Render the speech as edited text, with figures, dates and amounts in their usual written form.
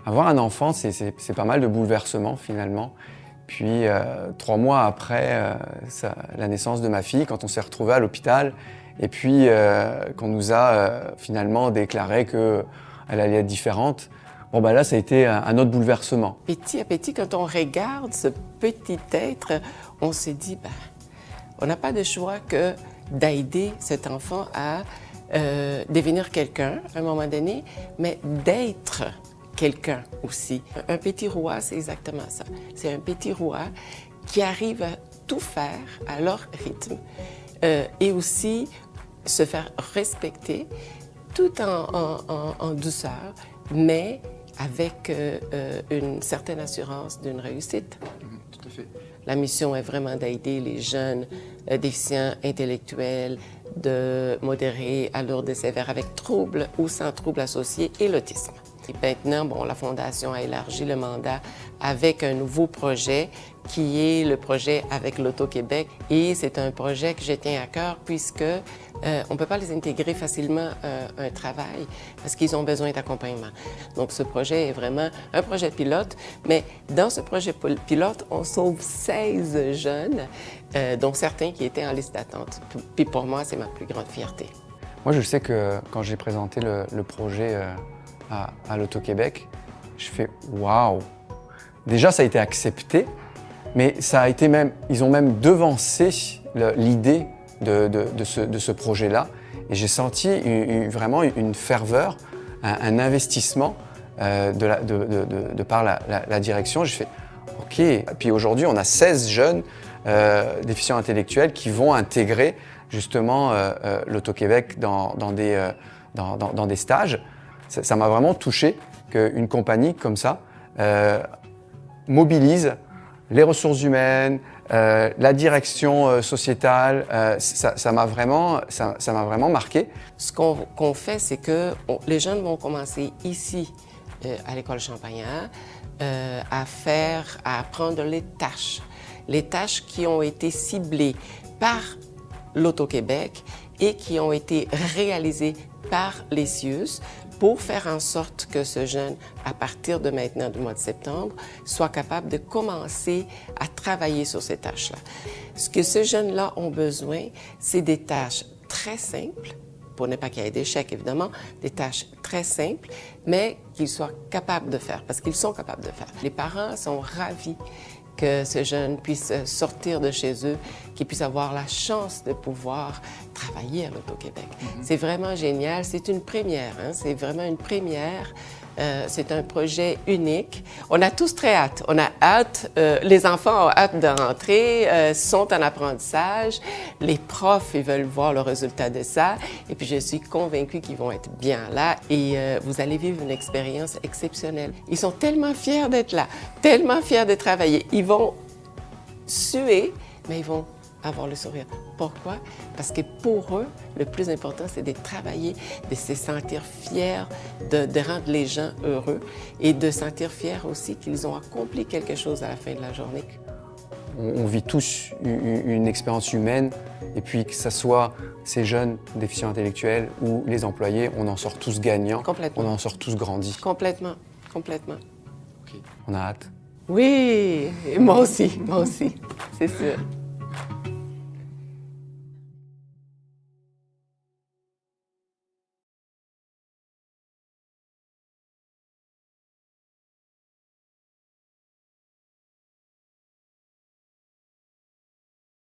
Avoir un enfant, c'est pas mal de bouleversements finalement. Puis 3 mois après la naissance de ma fille, quand on s'est retrouvés à l'hôpital, et puis qu'on nous a finalement déclaré qu'elle allait être différente, bon ben là ça a été un autre bouleversement. Petit à petit, quand on regarde ce petit être, on s'est dit, ben, on n'a pas de choix que d'aider cet enfant à devenir quelqu'un à un moment donné, mais d'être quelqu'un aussi. Un petit roi, c'est exactement ça. C'est un petit roi qui arrive à tout faire à leur rythme et aussi se faire respecter tout en douceur, mais avec une certaine assurance d'une réussite. Tout à fait. La mission est vraiment d'aider les jeunes déficients intellectuels de modérés à lourds et sévères avec troubles ou sans troubles associés et l'autisme. Et maintenant, bon, la Fondation a élargi le mandat avec un nouveau projet qui est le projet avec l'Auto-Québec. Et c'est un projet que je tiens à cœur puisque on ne peut pas les intégrer facilement à un travail parce qu'ils ont besoin d'accompagnement. Donc, ce projet est vraiment un projet pilote, mais dans ce projet pilote, on sauve 16 jeunes, dont certains qui étaient en liste d'attente. Puis pour moi, c'est ma plus grande fierté. Moi, je sais que quand j'ai présenté le projet à l'Auto-Québec, je fais « waouh ». Déjà, ça a été accepté, mais ça a été même, ils ont même devancé l'idée de ce projet-là. Et j'ai senti vraiment une ferveur, un investissement de par la direction. J'ai fait « OK ». Et puis aujourd'hui, on a 16 jeunes déficients intellectuels qui vont intégrer justement l'Auto-Québec dans des stages. Ça m'a vraiment touché qu'une compagnie comme ça mobilise les ressources humaines, la direction sociétale. Ça m'a vraiment marqué. Ce qu'on fait, c'est que les jeunes vont commencer ici, à l'École Champagnat, à apprendre les tâches qui ont été ciblées par l'Auto-Québec et qui ont été réalisées par les CIUS pour faire en sorte que ce jeune, à partir de maintenant, du mois de septembre, soit capable de commencer à travailler sur ces tâches-là. Ce que ces jeunes-là ont besoin, c'est des tâches très simples, pour ne pas qu'il y ait d'échecs, évidemment, des tâches très simples, mais qu'ils soient capables de faire, parce qu'ils sont capables de faire. Les parents sont ravis que ces jeunes puissent sortir de chez eux, qu'ils puissent avoir la chance de pouvoir travailler à l'Auto-Québec. C'est vraiment génial, c'est une première, hein? C'est vraiment une première. C'est un projet unique. On a tous très hâte. On a hâte, les enfants ont hâte de rentrer, sont en apprentissage. Les profs, ils veulent voir le résultat de ça. Et puis, je suis convaincue qu'ils vont être bien là. Et vous allez vivre une expérience exceptionnelle. Ils sont tellement fiers d'être là, tellement fiers de travailler. Ils vont suer, mais ils vont avoir le sourire. Pourquoi? Parce que pour eux, le plus important, c'est de travailler, de se sentir fiers, de rendre les gens heureux et de sentir fiers aussi qu'ils ont accompli quelque chose à la fin de la journée. On vit tous une expérience humaine et puis que ce soit ces jeunes déficients intellectuels ou les employés, on en sort tous gagnants. Complètement. On en sort tous grandis. Complètement, complètement. Okay. On a hâte. Oui, et moi aussi, c'est sûr.